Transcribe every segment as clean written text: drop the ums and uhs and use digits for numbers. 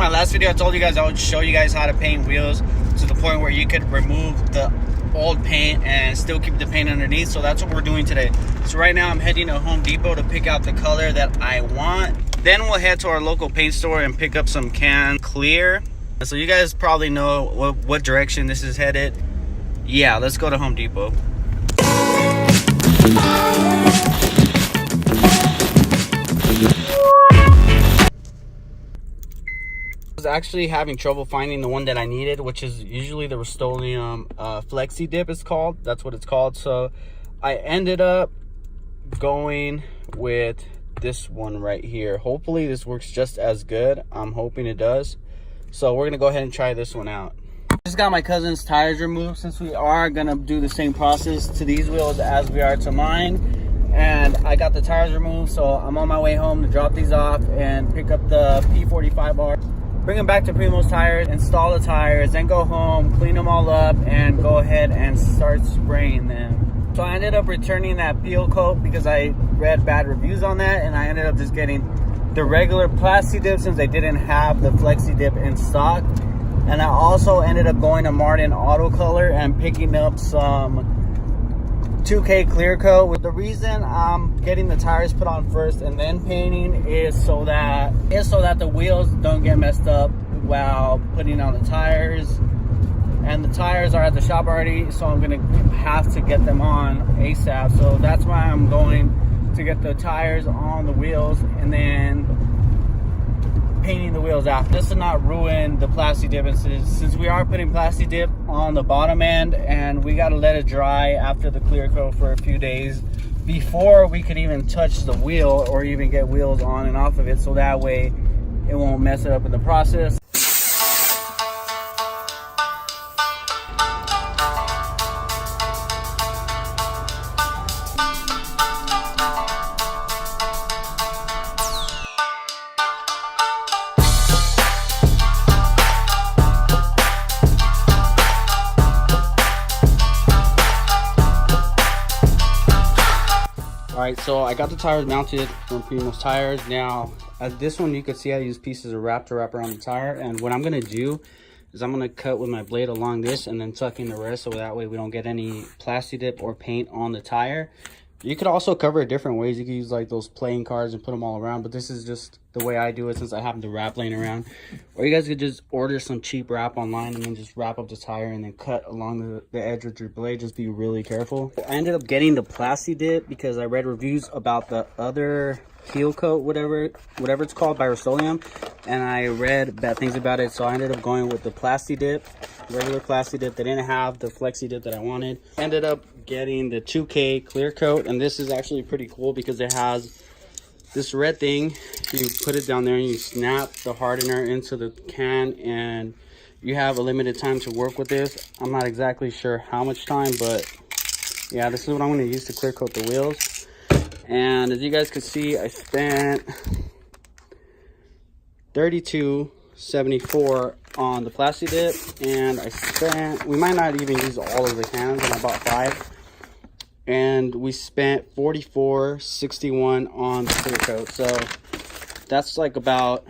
my last video, I told you guys I would show you guys how to paint wheels to the point where you could remove the old paint and still keep the paint underneath. So that's what we're doing today. So right now I'm heading to Home Depot to pick out the color that I want. Then we'll head to our local paint store and pick up some can clear. So you guys probably know what direction this is headed. Yeah, let's go to Home Depot. I was actually having trouble finding the one that I needed, which is usually the Rust-Oleum Plasti-Dip is called. That's what it's called. So I ended up going with this one right here. Hopefully this works just as good. I'm hoping it does. So we're gonna go ahead and try this one out. Just got my cousin's tires removed, since we are gonna do the same process to these wheels as we are to mine. And I got the tires removed, so I'm on my way home to drop these off and pick up the P45R, bring them back to Primo's Tires, install the tires, then go home, clean them all up, and go ahead and start spraying them. So I ended up returning that peel coat because I read bad reviews on that, and I ended up just getting the regular Plasti-Dip since they didn't have the Flexi-Dip in stock. And I also ended up going to Martin Auto Color and picking up some 2K clear coat. With the reason I'm getting the tires put on first and then painting is so that the wheels don't get messed up while putting on the tires. And the tires are at the shop already, so I'm gonna have to get them on ASAP. So that's why I'm going to get the tires on the wheels and then painting the wheels after, just to not ruin the Plasti-Dip. Since we are putting Plasti-Dip on the bottom end, and we got to let it dry after the clear coat for a few days before we could even touch the wheel or even get wheels on and off of it, so that way it won't mess it up in the process. Alright, so I got the tires mounted from Primo's Tires. Now, this one you can see I use pieces of wrap to wrap around the tire. And what I'm going to do is I'm going to cut with my blade along this and then tuck in the rest, so that way we don't get any Plasti-Dip or paint on the tire. You could also cover it different ways. You could use like those playing cards and put them all around, but this is just the way I do it since I have the wrap laying around. Or you guys could just order some cheap wrap online and then just wrap up the tire and then cut along the edge with your blade. Just be really careful. I ended up getting the Plasti-Dip because I read reviews about the other peel coat, whatever it's called, by Rust-Oleum, and I read bad things about it. So I ended up going with the Plasti-Dip, regular Plasti-Dip. They didn't have the Flexi-Dip that I wanted. Ended up getting the 2K clear coat, and this is actually pretty cool because it has this red thing. You put it down there and you snap the hardener into the can, and you have a limited time to work with this. I'm not exactly sure how much time, but yeah, this is what I'm going to use to clear coat the wheels. And as you guys can see, I spent $32.74 on the Plasti-Dip, and we might not even use all of the cans, and I bought 5. And we spent $44.61 on the clear coat. So that's like about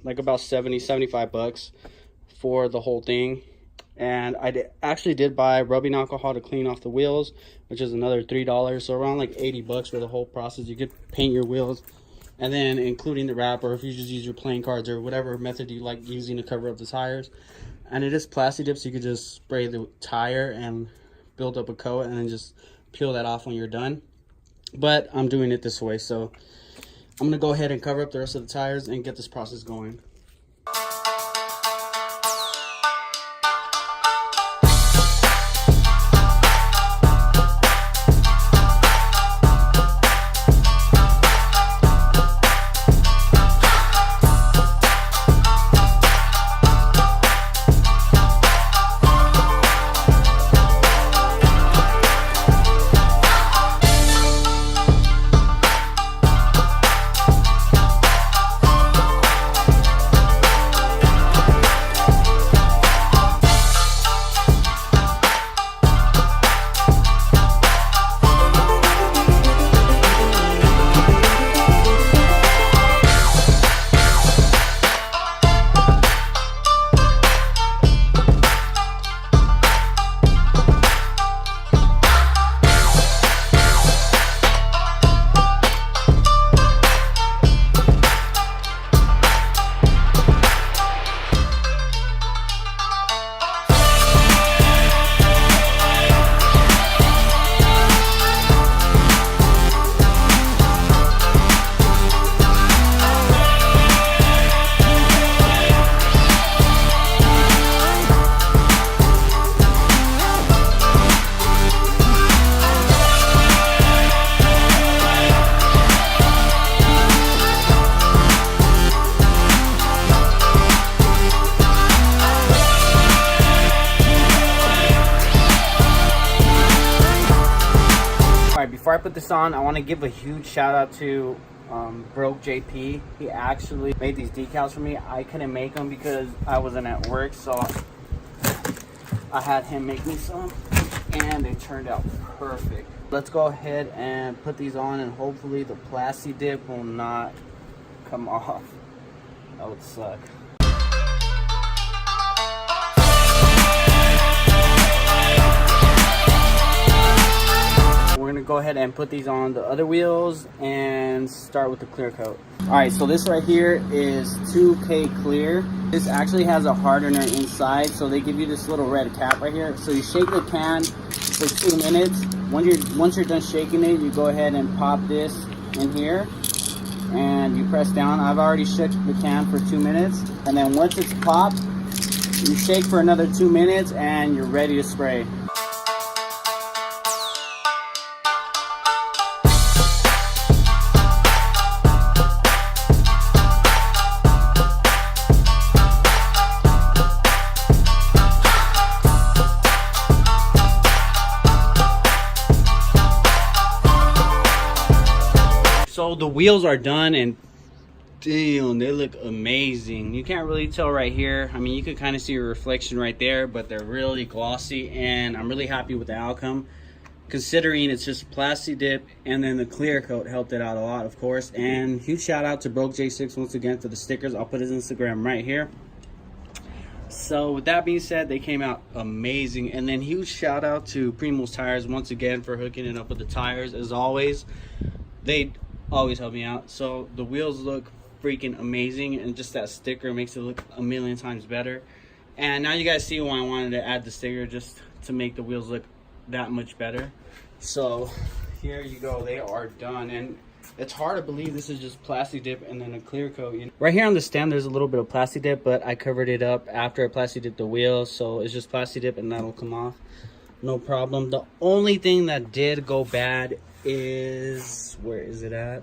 75 bucks for the whole thing. And I actually did buy rubbing alcohol to clean off the wheels, which is another $3. So around like 80 bucks for the whole process. You could paint your wheels, and then including the wrap, or if you just use your playing cards or whatever method you like using to cover up the tires. And it is Plasti-Dip, so you could just spray the tire and build up a coat and then just peel that off when you're done. But I'm doing it this way, so I'm gonna go ahead and cover up the rest of the tires and get this process going. before I put this on, I want to give a huge shout out to Broke JP. He actually made these decals for me. I couldn't make them because I wasn't at work, so I had him make me some, and they turned out perfect. Let's go ahead and put these on, and hopefully the Plasti-Dip will not come off. That would suck. We're gonna go ahead and put these on the other wheels and start with the clear coat. All right, so this right here is 2K clear. This actually has a hardener inside, so they give you this little red cap right here. So you shake the can for 2 minutes. Once you're done shaking it, you go ahead and pop this in here and you press down. I've already shook the can for 2 minutes, and then once it's popped, you shake for another 2 minutes and you're ready to spray. So the wheels are done, and damn, they look amazing. You can't really tell right here. I mean, you can kind of see a reflection right there, but they're really glossy, and I'm really happy with the outcome, considering it's just Plasti-Dip, and then the clear coat helped it out a lot, of course. And huge shout out to Broke J6 once again for the stickers. I'll put his Instagram right here. So with that being said, they came out amazing. And then huge shout out to Primo's Tires once again for hooking it up with the tires. As always, they always help me out. So the wheels look freaking amazing, and just that sticker makes it look a million times better. And now you guys see why I wanted to add the sticker, just to make the wheels look that much better. So here you go, they are done. And it's hard to believe this is just Plasti-Dip and then a clear coat, you know? Right here on the stem there's a little bit of Plasti-Dip, but I covered it up after I Plasti-Dip the wheels, so it's just Plasti-Dip and that'll come off no problem. The only thing that did go bad is, where is it at?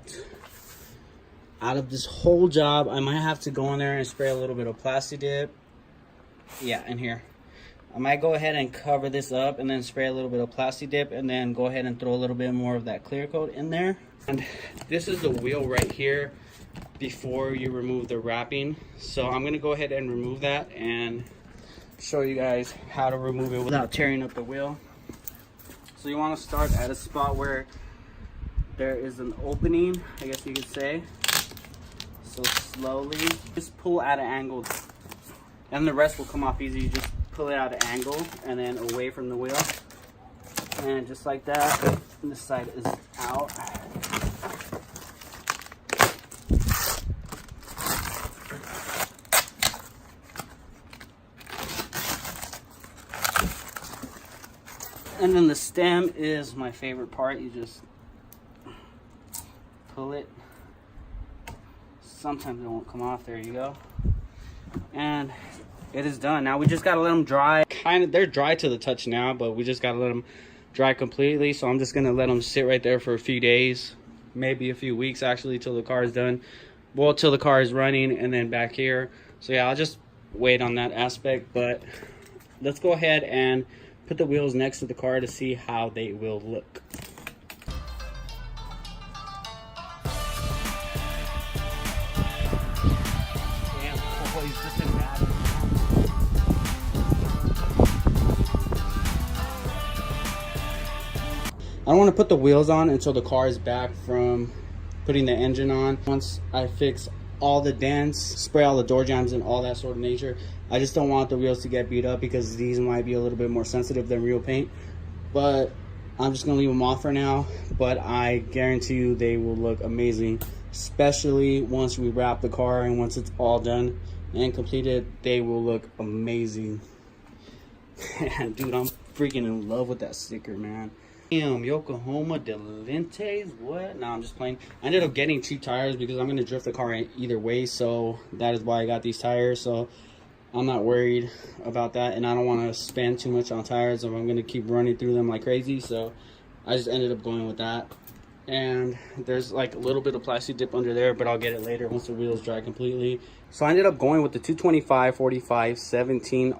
Out of this whole job, I might have to go in there and spray a little bit of Plasti-Dip. Yeah, in here. I might go ahead and cover this up and then spray a little bit of Plasti-Dip, and then go ahead and throw a little bit more of that clear coat in there. And this is the wheel right here before you remove the wrapping. So I'm gonna go ahead and remove that and show you guys how to remove it without tearing up the wheel. So you want to start at a spot where there is an opening, I guess you could say. So slowly, just pull at an angle, and the rest will come off easy. You just pull it at an angle and then away from the wheel, and just like that. And this side is out. And then the stem is my favorite part. You just pull it. Sometimes it won't come off. There you go. And it is done. Now we just gotta let them dry. They're dry to the touch now, but we just gotta let them dry completely. So I'm just gonna let them sit right there for a few days, maybe a few weeks actually, till the car is done. Well, till the car is running, and then back here. So yeah, I'll just wait on that aspect. But let's go ahead and put the wheels next to the car to see how they will look. I don't want to put the wheels on until the car is back from putting the engine on. Once I fix all the dents, spray all the door jambs and all that sort of nature, I just don't want the wheels to get beat up, because these might be a little bit more sensitive than real paint. But I'm just gonna leave them off for now. But I guarantee you they will look amazing, especially once we wrap the car, and once it's all done and completed, they will look amazing. Dude, I'm freaking in love with that sticker, man. Damn, Yokohama Delentes, what? Nah, I'm just playing. I ended up getting cheap tires because I'm going to drift the car either way, so that is why I got these tires. So I'm not worried about that, and I don't want to spend too much on tires if I'm going to keep running through them like crazy. So I just ended up going with that. And there's like a little bit of Plasti-Dip under there, but I'll get it later once the wheels dry completely. So I ended up going with the 225, 45, 17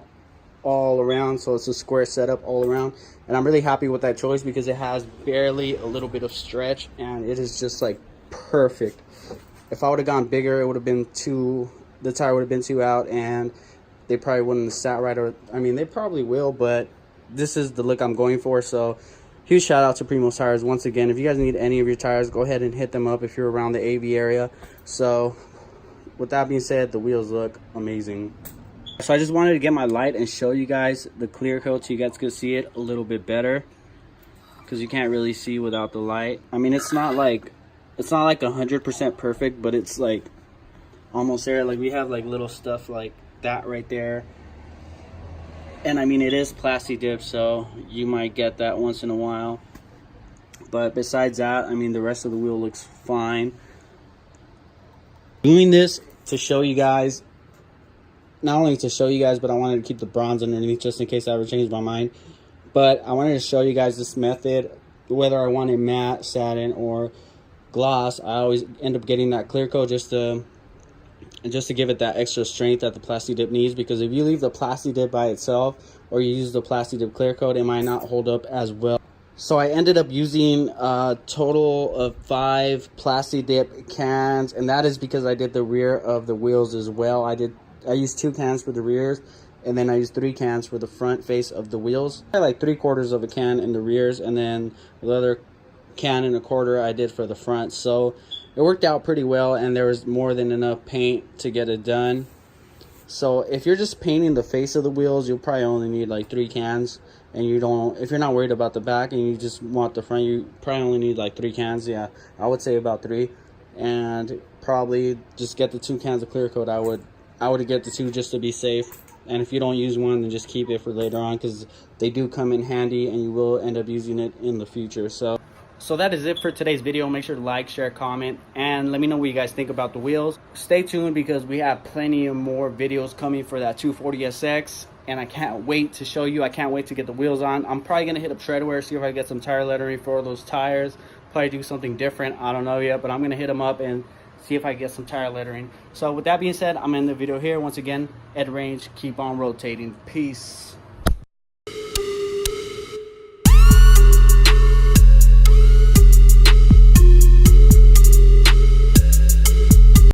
all around, so it's a square setup all around, and I'm really happy with that choice because it has barely a little bit of stretch and it is just like perfect. If I would have gone bigger, it would have been the tire would have been too out and they probably wouldn't have sat right, or I mean they probably will, but this is the look I'm going for. So huge shout out to Primo's Tires once again. If you guys need any of your tires, go ahead and hit them up if you're around the AV area. So with that being said, the wheels look amazing. So I just wanted to get my light and show you guys the clear coat so you guys could see it a little bit better, because you can't really see without the light. I mean, it's not like 100% perfect, but it's like almost there. Like we have like little stuff like that right there, and I mean it is Plasti-Dip, so you might get that once in a while, but besides that, I mean the rest of the wheel looks fine. Doing this to show you guys, not only to show you guys, but I wanted to keep the bronze underneath just in case I ever change my mind. But I wanted to show you guys this method, whether I want it matte, satin, or gloss. I always end up getting that clear coat just to give it that extra strength that the Plasti-Dip needs, because if you leave the Plasti-Dip by itself or you use the Plasti-Dip clear coat, it might not hold up as well. So I ended up using a total of 5 Plasti-Dip cans, and that is because I did the rear of the wheels as well. I used 2 cans for the rears, and then I used 3 cans for the front face of the wheels. I had like 3/4 of a can in the rears, and then the other can and a quarter I did for the front. So it worked out pretty well, and there was more than enough paint to get it done. So if you're just painting the face of the wheels, you'll probably only need like 3 cans, and if you're not worried about the back and you just want the front, you probably only need like 3 cans. Yeah, I would say about 3, and probably just get the 2 cans of clear coat. I would get the 2 just to be safe, and if you don't use one, then just keep it for later on, because they do come in handy and you will end up using it in the future. So that is it for today's video. Make sure to like, share, comment, and let me know what you guys think about the wheels. Stay tuned because we have plenty of more videos coming for that 240SX, and I can't wait to show you. I can't wait to get the wheels on. I'm probably going to hit up Treadwear, see if I can get some tire lettering for those tires. Probably do something different. I don't know yet, but I'm going to hit them up and see if I can get some tire lettering. So with that being said, I'm in the video here. Once again, Ed Range, keep on rotating. Peace.